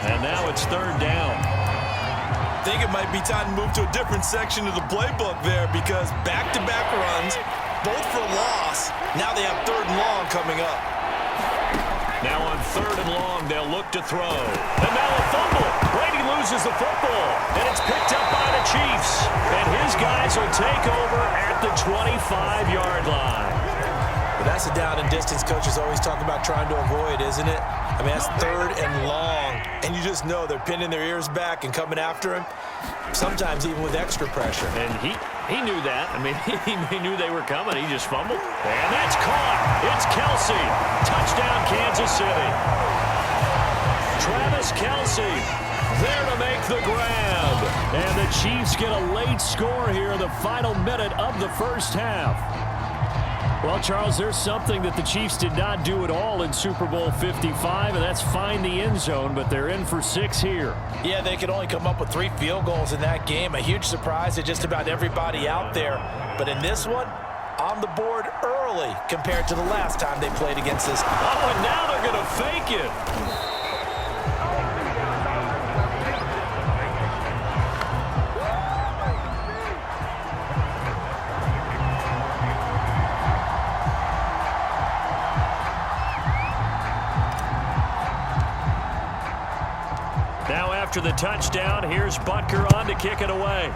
and now it's third down. I think it might be time to move to a different section of the playbook there because back-to-back runs, both for loss. Now they have third and long coming up. Now on third and long, they'll look to throw. And now a fumble. Brady loses the football, and it's picked up by the Chiefs. And his guys will take over at the 25-yard line. But that's a down and distance coaches always talk about trying to avoid, isn't it? I mean, that's third and long, and you just know they're pinning their ears back and coming after him, sometimes even with extra pressure. And he knew that. I mean, he knew they were coming. He just fumbled. And that's caught. It's Kelsey. Touchdown, Kansas City. Travis Kelsey there to make the grab. And the Chiefs get a late score here in the final minute of the first half. Well, Charles, there's something that the Chiefs did not do at all in Super Bowl 55, and that's find the end zone, but they're in for 6 here. Yeah, they could only come up with 3 field goals in that game. A huge surprise to just about everybody out there. But in this one, on the board early compared to the last time they played against this. Oh, and now they're going to fake it. Now after the touchdown, here's Butker on to kick it away.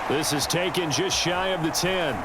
This is taken just shy of the 10.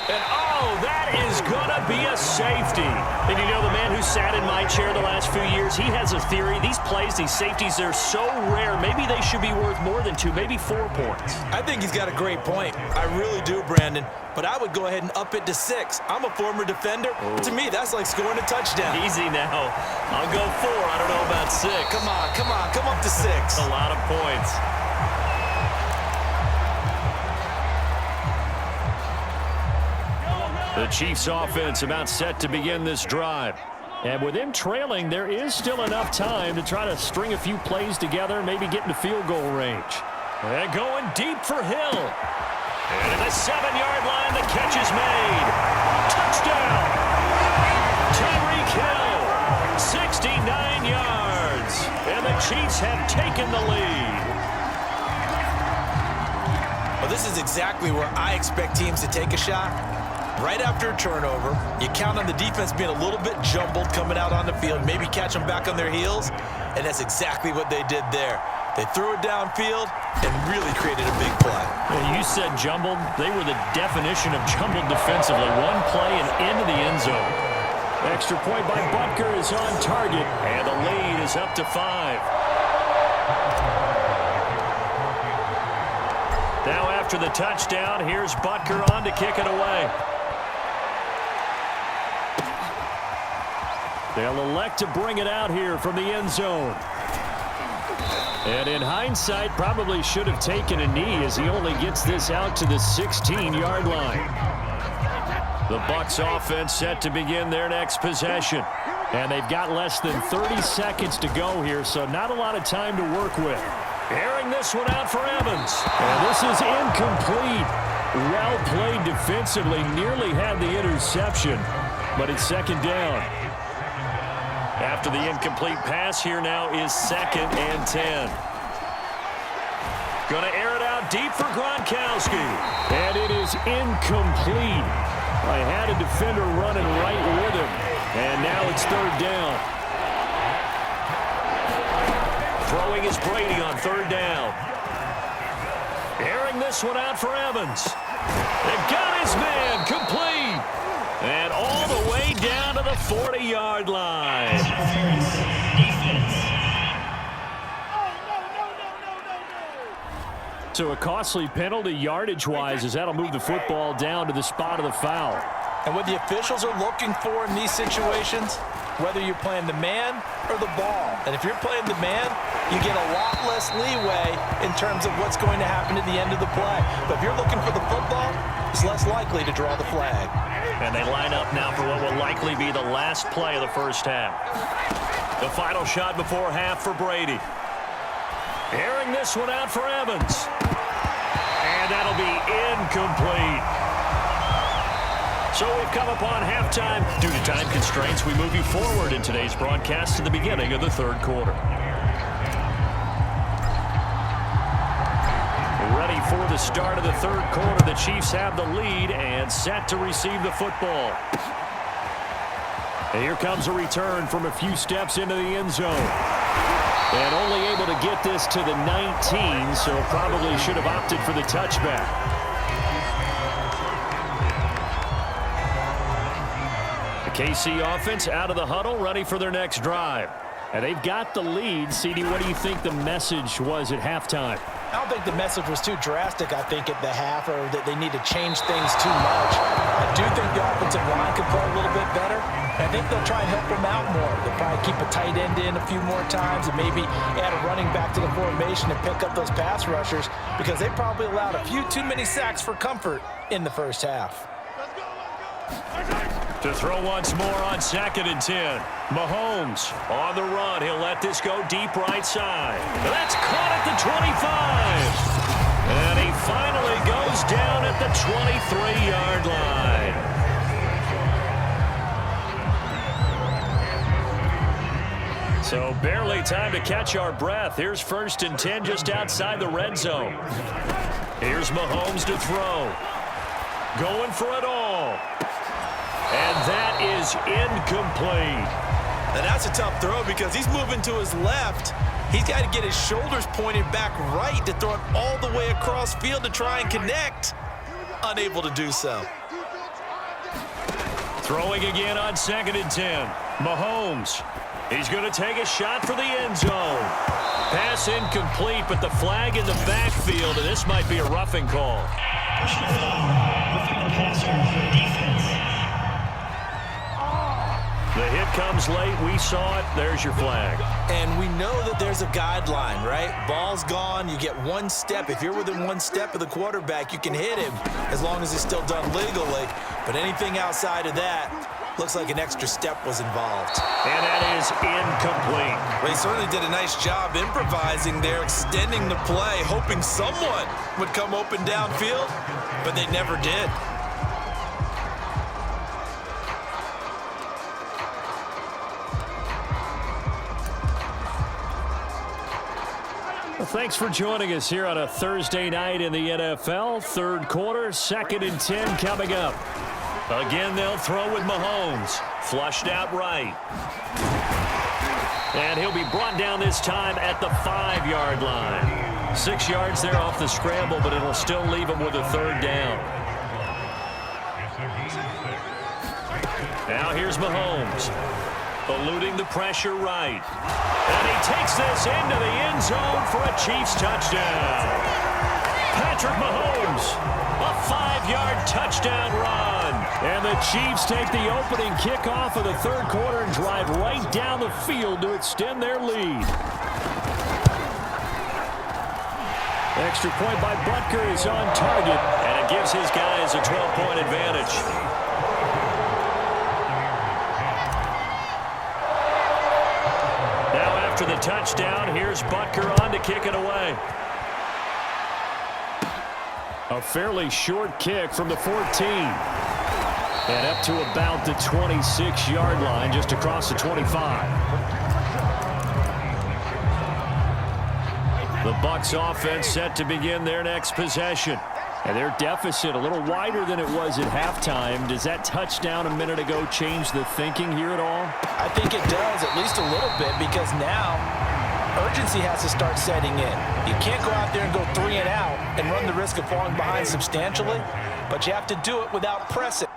And oh, that is going to be a safety. And you know, the man who sat in my chair the last few years, he has a theory. These plays, these safeties, they're so rare. Maybe they should be worth more than 2, maybe 4 points. I think he's got a great point. I really do, Brandon. But I would go ahead and up it to 6. I'm a former defender. To me, that's like scoring a touchdown. Easy now. I'll go 4. I don't know about 6. Come on. Come up to 6. A lot of points. The Chiefs offense about set to begin this drive. And with him trailing, there is still enough time to try to string a few plays together, maybe get into field goal range. And going deep for Hill. And at the 7-yard line, the catch is made. Touchdown! Tyreek Hill, 69 yards. And the Chiefs have taken the lead. Well, this is exactly where I expect teams to take a shot. Right after a turnover, you count on the defense being a little bit jumbled coming out on the field, maybe catch them back on their heels, and that's exactly what they did there. They threw it downfield and really created a big play. Well, you said jumbled. They were the definition of jumbled defensively. One play and into the end zone. Extra point by Butker is on target, and the lead is up to 5. Now after the touchdown, here's Butker on to kick it away. They'll elect to bring it out here from the end zone. And in hindsight, probably should have taken a knee as he only gets this out to the 16-yard line. The Bucs offense set to begin their next possession. And they've got less than 30 seconds to go here, so not a lot of time to work with. Airing this one out for Evans. And this is incomplete. Well played defensively. Nearly had the interception, but it's second down. After the incomplete pass, here now is 2nd and 10. Going to air it out deep for Gronkowski. And it is incomplete. I had a defender running right with him. And now it's 3rd down. Throwing is Brady on 3rd down. Airing this one out for Evans. They got his man complete. And all the way down to the 40-yard line. So a costly penalty yardage-wise as that'll move the football down to the spot of the foul. And what the officials are looking for in these situations, whether you're playing the man or the ball. And if you're playing the man, you get a lot less leeway in terms of what's going to happen at the end of the play. But if you're looking for the football, it's less likely to draw the flag. And they line up now for what will likely be the last play of the first half. The final shot before half for Brady. Airing this one out for Evans. And that'll be incomplete. So we've come upon halftime. Due to time constraints, we move you forward in today's broadcast to the beginning of the third quarter. Ready for the start of the third quarter. The Chiefs have the lead and set to receive the football. And here comes a return from a few steps into the end zone. And only able to get this to the 19, so probably should have opted for the touchback. The KC offense out of the huddle, ready for their next drive. And they've got the lead. CD, what do you think the message was at halftime? I don't think the message was too drastic, I think, at the half, or that they need to change things too much. I do think the offensive line could play a little bit better. And I think they'll try and help them out more. They'll probably keep a tight end in a few more times and maybe add a running back to the formation and pick up those pass rushers, because they probably allowed a few too many sacks for comfort in the first half. To throw once more on 2nd and 10. Mahomes on the run. He'll let this go deep right side. That's caught at the 25. And he finally goes down at the 23-yard line. So barely time to catch our breath. Here's 1st and 10 just outside the red zone. Here's Mahomes to throw. Going for it all. And that is incomplete. And that's a tough throw because he's moving to his left. He's got to get his shoulders pointed back right to throw it all the way across field to try and connect. Unable to do so. Throwing again on 2nd and 10. Mahomes. He's going to take a shot for the end zone. Pass incomplete, but the flag in the backfield, and this might be a roughing call. The hit comes late. We saw it. There's your flag. And we know that there's a guideline, right? Ball's gone. You get one step. If you're within one step of the quarterback, you can hit him as long as it's still done legally. But anything outside of that, looks like an extra step was involved. And that is incomplete. Well, he certainly did a nice job improvising there, extending the play, hoping someone would come open downfield, but they never did. Well, thanks for joining us here on a Thursday night in the NFL. Third quarter, 2nd and 10 coming up. Again, they'll throw with Mahomes. Flushed out right. And he'll be brought down this time at the 5-yard line. 6 yards there off the scramble, but it'll still leave him with a third down. Now here's Mahomes. Eluding the pressure right. And he takes this into the end zone for a Chiefs touchdown. Patrick Mahomes, a 5-yard touchdown run. And the Chiefs take the opening kickoff of the third quarter and drive right down the field to extend their lead. Extra point by Butker is on target, and it gives his guys a 12-point advantage. After the touchdown, here's Butker on to kick it away. A fairly short kick from the 14. And up to about the 26-yard line, just across the 25. The Bucs offense set to begin their next possession. And their deficit a little wider than it was at halftime. Does that touchdown a minute ago change the thinking here at all? I think it does, at least a little bit, because now urgency has to start setting in. You can't go out there and go 3 and out and run the risk of falling behind substantially, but you have to do it without pressing.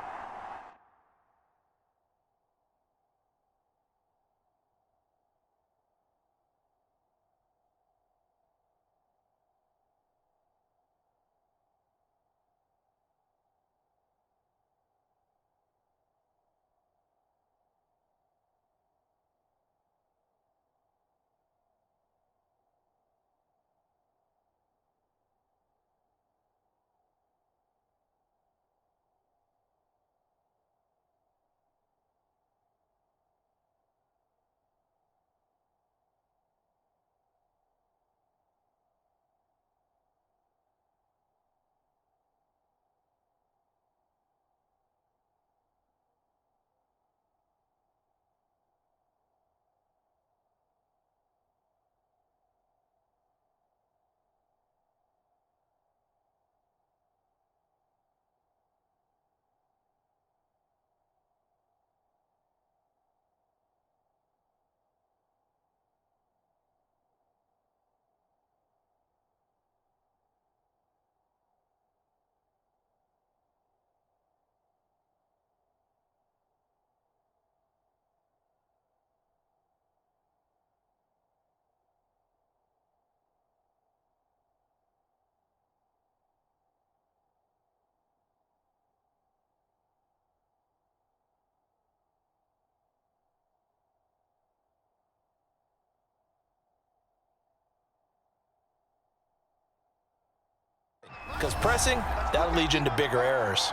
because pressing, that'll lead you into bigger errors.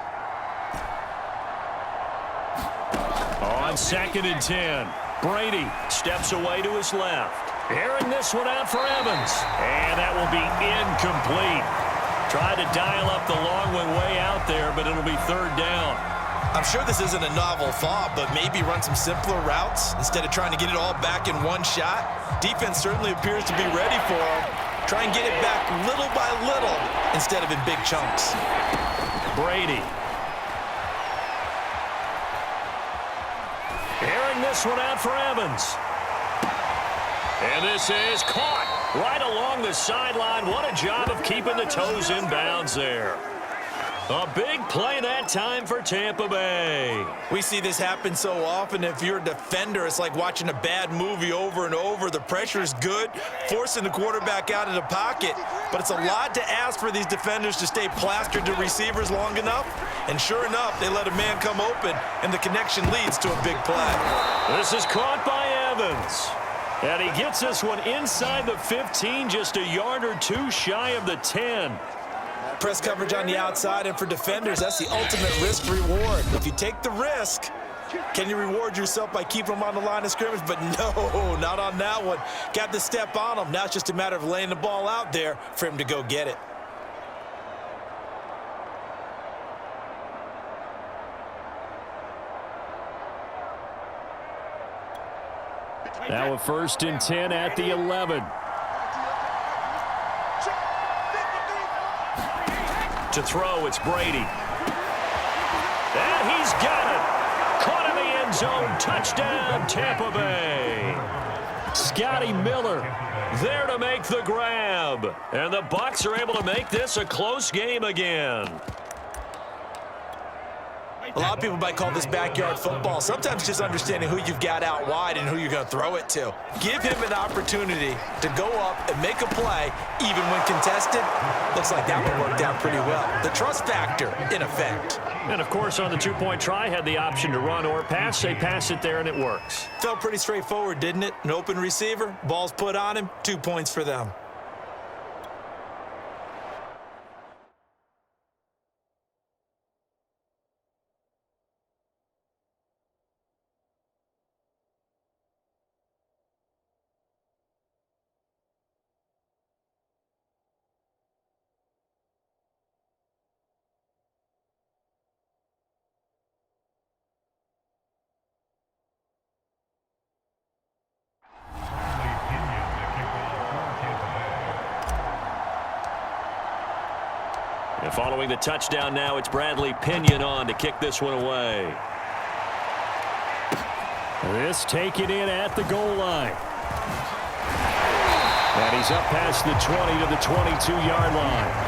On 2nd and 10, Brady steps away to his left. Airing this one out for Evans. And that will be incomplete. Tried to dial up the long one way out there, but it'll be 3rd down. I'm sure this isn't a novel thought, but maybe run some simpler routes instead of trying to get it all back in one shot. Defense certainly appears to be ready for him. Try and get it back little by little instead of in big chunks. Brady. Airing this one out for Evans. And this is caught right along the sideline. What a job of keeping the toes in bounds there. A big play that time for Tampa Bay. We see this happen so often. If you're a defender, it's like watching a bad movie over and over. The pressure is good, forcing the quarterback out of the pocket. But it's a lot to ask for these defenders to stay plastered to receivers long enough. And sure enough, they let a man come open, and the connection leads to a big play. This is caught by Evans. And he gets this one inside the 15, just a yard or two shy of the 10. Press coverage on the outside, and for defenders, that's the ultimate risk-reward. If you take the risk, can you reward yourself by keeping them on the line of scrimmage? But no, not on that one. Got to step on him. Now it's just a matter of laying the ball out there for him to go get it. Now a 1st and 10 at the 11. To throw, it's Brady. And he's got it. Caught in the end zone. Touchdown, Tampa Bay. Scotty Miller there to make the grab. And the Bucs are able to make this a close game again. A lot of people might call this backyard football. Sometimes just understanding who you've got out wide and who you're going to throw it to. Give him an opportunity to go up and make a play, even when contested. Looks like that one worked out pretty well. The trust factor, in effect. And, of course, on the 2-point try, had the option to run or pass. They pass it there, and it works. Felt pretty straightforward, didn't it? An open receiver, ball's put on him, 2 points for them. And following the touchdown now, it's Bradley Pinion on to kick this one away. This taken in at the goal line. And he's up past the 20 to the 22-yard line.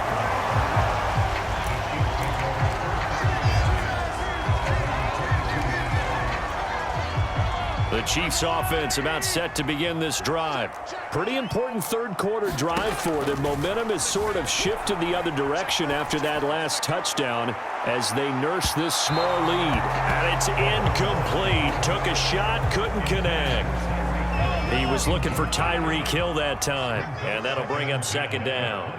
The Chiefs offense about set to begin this drive. Pretty important third-quarter drive for them. Momentum has sort of shifted the other direction after that last touchdown as they nurse this small lead. And it's incomplete. Took a shot, couldn't connect. He was looking for Tyreek Hill that time, and that'll bring up 2nd down.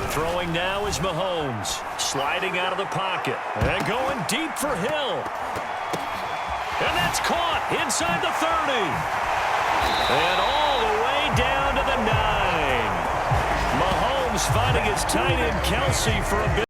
Throwing now is Mahomes, sliding out of the pocket and going deep for Hill. And that's caught inside the 30. And all the way down to the 9. Mahomes finding his tight end Kelsey for a bit.